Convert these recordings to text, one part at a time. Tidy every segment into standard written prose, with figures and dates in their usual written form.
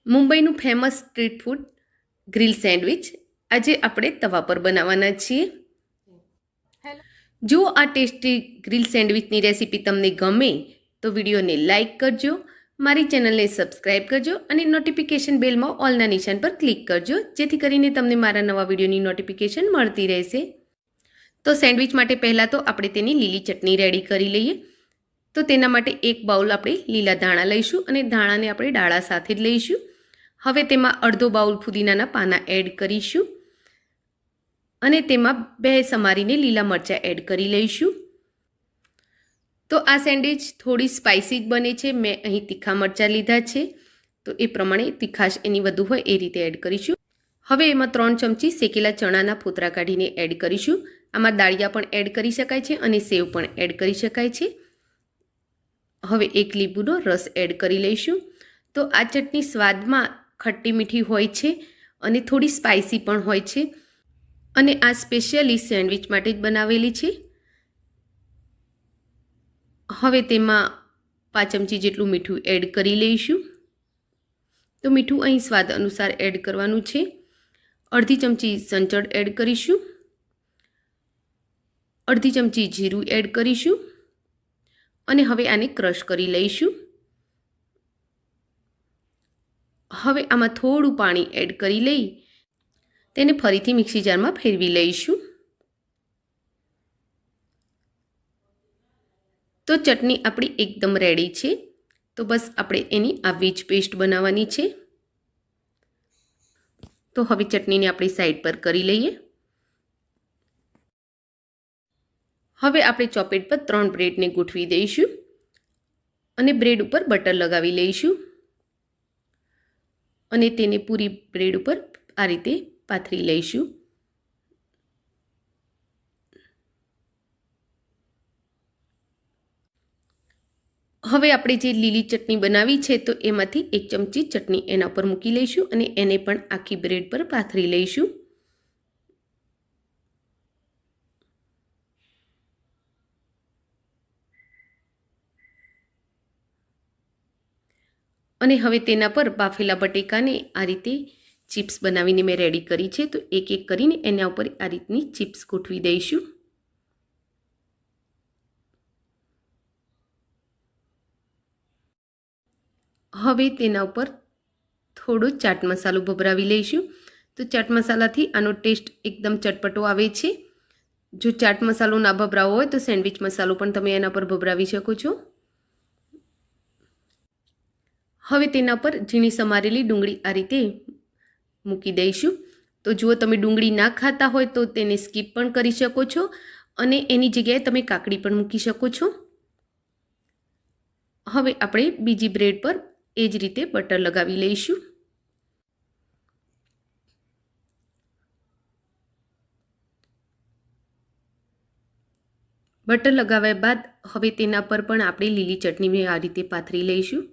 મુંબઈનું famous street food grill sandwich આજે આપણે તવા પર બનાવવાના છીએ. જો આ ટેસ્ટી ગ્રીલ સેન્ડવિચની રેસીપી તમને ગમે તો વિડીયોને લાઇક કરજો, મારી ચેનલને સબસ્ક્રાઇબ કરજો અને નોટિફિકેશન બેલમાં ઓલના નિશાન પર ક્લિક કરજો, જેથી કરીને તમને મારા નવા વિડીયોની નોટિફિકેશન મળતી રહેશે. તો સેન્ડવિચ માટે પહેલાં તો આપણે તેની લીલી ચટણી રેડી કરી લઈએ. તો તેના માટે એક બાઉલ આપણે લીલા ધાણા લઈશું અને ધાણાને આપણે ડાળા સાથે જ લઈશું. હવે તેમાં અડધો બાઉલ ફુદીનાના પાના એડ કરીશું અને તેમાં 2 સમારીને લીલા મરચાં એડ કરી લઈશું. તો આ સેન્ડવિચ થોડી સ્પાઇસી જ બને છે. મેં અહીં તીખા મરચાં લીધા છે, તો એ પ્રમાણે તીખાશ એની વધુ હોય એ રીતે એડ કરીશું. હવે એમાં 3 ચમચી શેકેલા ચણાના ફોતરા કાઢીને એડ કરીશું. આમાં દાળિયા પણ એડ કરી શકાય છે અને સેવ પણ એડ કરી શકાય છે. હવે 1 લીંબુનો રસ એડ કરી લઈશું. તો આ ચટણી સ્વાદમાં ખટ્ટી મીઠી હોય છે અને થોડી સ્પાઇસી પણ હોય છે અને આ સ્પેશિયલી સેન્ડવિચ માટે જ બનાવેલી છે. હવે તેમાં 5 ચમચી જેટલું મીઠું એડ કરી લઈશું. તો મીઠું અહીં સ્વાદ અનુસાર એડ કરવાનું છે. અડધી ચમચી સંચળ એડ કરીશું. અડધી ચમચી જીરું એડ કરીશું અને હવે આને ક્રશ કરી લઈશું. હવે આમાં થોડું પાણી એડ કરી લઈ તેને ફરીથી મિક્સી જારમાં ફેરવી લઈશું. તો ચટણી આપણી એકદમ રેડી છે. તો બસ આપણે એની આવી જ પેસ્ટ બનાવવાની છે. તો હવે ચટણીને આપણી સાઈડ પર કરી લઈએ. હવે આપણે ચોપેટ પર 3 બ્રેડને ગોઠવી દઈશું અને બ્રેડ ઉપર બટર લગાવી લઈશું અને તેને પૂરી બ્રેડ ઉપર આ રીતે પાથરી લઈશું. હવે આપણે જે લીલી ચટણી બનાવી છે તો એમાંથી 1 ચમચી ચટણી એના ઉપર મૂકી લઈશું અને એને પણ આખી બ્રેડ પર પાથરી લઈશું. અને હવે તેના પર બાફેલા બટેકાને આ રીતે ચિપ્સ બનાવીને મેં રેડી કરી છે. તો એક એક કરીને એના ઉપર આ રીતની ચિપ્સ ગોઠવી દઈશું. હવે તેના ઉપર થોડો ચાટ મસાલો ભભરાવી લઈશું. તો ચાટ મસાલાથી આનો ટેસ્ટ એકદમ ચટપટો આવે છે. જો ચાટ મસાલો ના ભભરાવો હોય તો સેન્ડવિચ મસાલો પણ તમે એના પર ભભરાવી શકો છો. હવે તેના પર ઝીણી સમારેલી ડુંગળી આ રીતે મૂકી દઈશું. તો જો તમે ડુંગળી ના ખાતા હોય તો તેને સ્કીપ પણ કરી શકો છો અને એની જગ્યાએ તમે કાકડી પણ મૂકી શકો છો. હવે આપણે બીજી બ્રેડ પર એ જ રીતે બટર લગાવી લઈશું. બટર લગાવ્યા બાદ હવે તેના પર પણ આપણે લીલી ચટણી આ રીતે પાથરી લઈશું.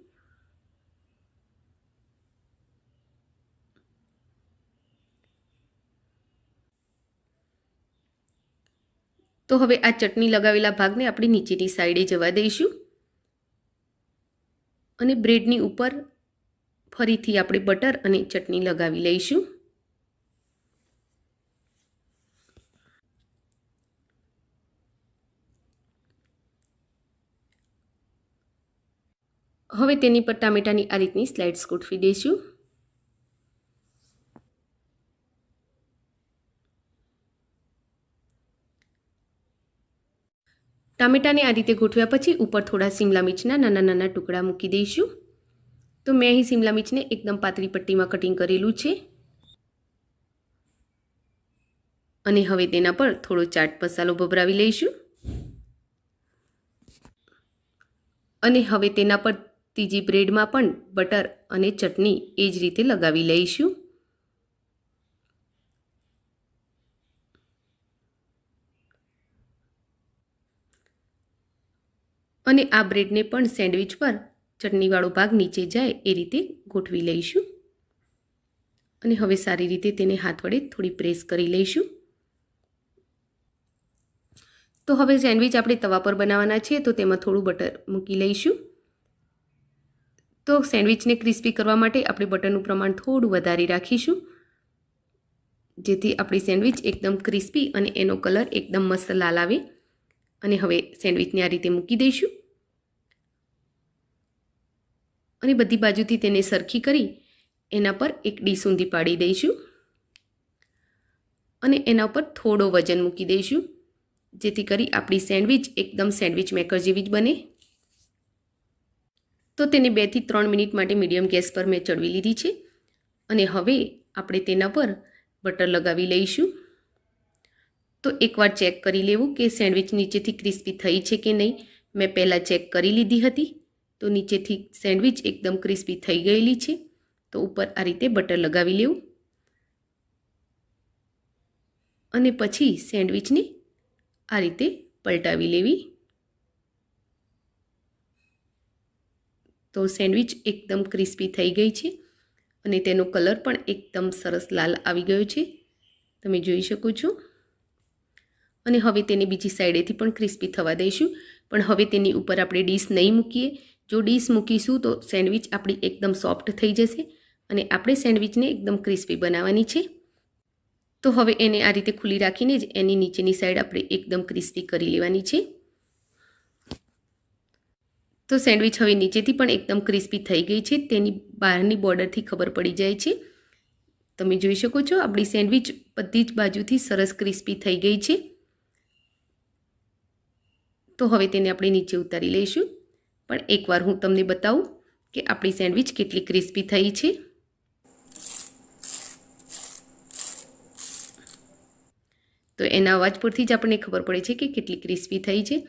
તો હવે આ ચટણી લગાવેલા ભાગને આપણે નીચેની સાઈડે જવા દઈશું અને બ્રેડની ઉપર ફરીથી આપણે બટર અને ચટણી લગાવી લઈશું. હવે તેની પર ટામેટાની આ રીતની સ્લાઇડ્સ ગોઠવી દઈશું. ટામેટાને આ રીતે ગોઠવ્યા પછી ઉપર થોડા શિમલા મિર્ચના નાના નાના ટુકડા મૂકી દઈશું. તો મેં અહીં શિમલા મિર્ચને એકદમ પાતળી પટ્ટીમાં કટિંગ કરેલું છે. અને હવે તેના પર થોડો ચાટ મસાલો ભભરાવી લઈશું અને હવે તેના પર ત્રીજી બ્રેડમાં પણ બટર અને ચટણી એ જ રીતે લગાવી લઈશું. અને આ બ્રેડને પણ સેન્ડવિચ પર ચટણીવાળો ભાગ નીચે જાય એ રીતે ગોઠવી લઈશું અને હવે સારી રીતે તેને હાથ વડે થોડી પ્રેસ કરી લઈશું. તો હવે સેન્ડવિચ આપણે તવા પર બનાવવાના છે તો તેમાં થોડું બટર મૂકી લઈશું. તો તો સેન્ડવિચને ક્રિસ્પી કરવા માટે આપણે બટરનું પ્રમાણ થોડું વધારી રાખીશું, જેથી આપણી સેન્ડવિચ એકદમ ક્રિસ્પી અને એનો કલર એકદમ મસ્ત લાલ આવે. અને હવે સેન્ડવિચને આ રીતે મૂકી દઈશું અને બધી બાજુથી તેને સરખી કરી એના પર એક ડીશ ઊંધી પાડી દઈશું અને એના ઉપર થોડો વજન મૂકી દઈશું, જેથી કરી આપણી સેન્ડવિચ એકદમ સેન્ડવિચ મેકર જેવી જ બને. તો તેને 2 થી 3 મિનિટ માટે મીડિયમ ગેસ પર મેં ચડવી લીધી છે અને હવે આપણે તેના પર બટર લગાવી લઈશું. તો એકવાર ચેક કરી લેવું કે સેન્ડવિચ નીચેથી ક્રિસ્પી થઈ છે કે નહીં. મેં પહેલાં ચેક કરી લીધી હતી, તો નીચેથી સેન્ડવિચ એકદમ ક્રિસ્પી થઈ ગયેલી છે. તો ઉપર આ રીતે બટર લગાવી લેવું અને પછી સેન્ડવિચને આ રીતે પલટાવી લેવી. તો સેન્ડવિચ એકદમ ક્રિસ્પી થઈ ગઈ છે અને તેનો કલર પણ એકદમ સરસ લાલ આવી ગયો છે, તમે જોઈ શકો છો. અને હવે તેને બીજી સાઈડેથી પણ ક્રિસ્પી થવા દઈશું, પણ હવે તેની ઉપર આપણે ડીશ નહીં મૂકીએ. જો ડીશ મૂકીશું તો સેન્ડવિચ આપણી એકદમ સોફ્ટ થઈ જશે અને આપણે સેન્ડવિચને એકદમ ક્રિસ્પી બનાવવાની છે. તો હવે એને આ રીતે ખુલ્લી રાખીને જ એની નીચેની સાઈડ આપણે એકદમ ક્રિસ્પી કરી લેવાની છે. તો સેન્ડવિચ હવે નીચેથી પણ એકદમ ક્રિસ્પી થઈ ગઈ છે, તેની બહારની બોર્ડરથી ખબર પડી જાય છે. તમે જોઈ શકો છો આપણી સેન્ડવિચ બધી જ બાજુથી સરસ ક્રિસ્પી થઈ ગઈ છે. તો હવે તેને આપણે નીચે ઉતારી લઈશું, પણ એકવાર હું તમને બતાવું કે આપણી સેન્ડવિચ કેટલી ક્રિસ્પી થઈ છે. તો એના અવાજ પરથી જ આપણને ખબર પડે છે કે કેટલી ક્રિસ્પી થઈ છે.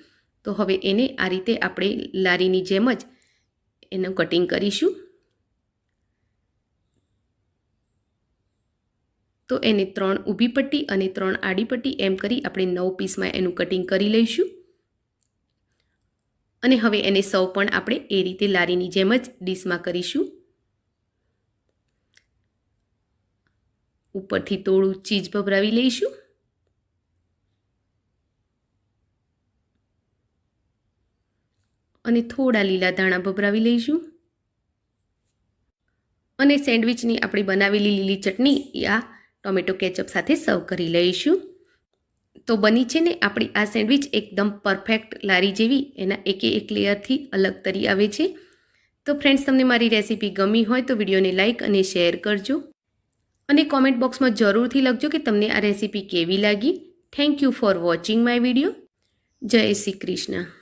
તો હવે એને આ રીતે આપણે લારીની જેમ જ એનું કટિંગ કરીશું. તો એને 3 ઊભી પટ્ટી અને 3 આડી પટ્ટી એમ કરી આપણે 9 પીસમાં એનું કટિંગ કરી લઈશું. અને હવે એને સર્વ પણ આપણે એ રીતે લારીની જેમ જ ડીશમાં કરીશું. ઉપરથી થોડું ચીઝ ભભરાવી લઈશું અને થોડા લીલા ધાણા ભભરાવી લઈશું અને સેન્ડવિચની આપણી બનાવેલી લીલી ચટણી આ ટોમેટો કેચઅપ સાથે સર્વ કરી લઈશું. તો બની છે ને આપણી આ સેન્ડવિચ એકદમ પરફેક્ટ લારી જેવી, એના એક લેયરથી અલગ તરી આવે છે. તો ફ્રેન્ડ્સ, તમને મારી રેસીપી ગમી હોય તો વિડીયોને લાઇક અને શેર કરજો અને કોમેન્ટ બોક્સમાં જરૂરથી લખજો કે તમને આ રેસીપી કેવી લાગી. Thank you for watching my video. જય શ્રી કૃષ્ણ.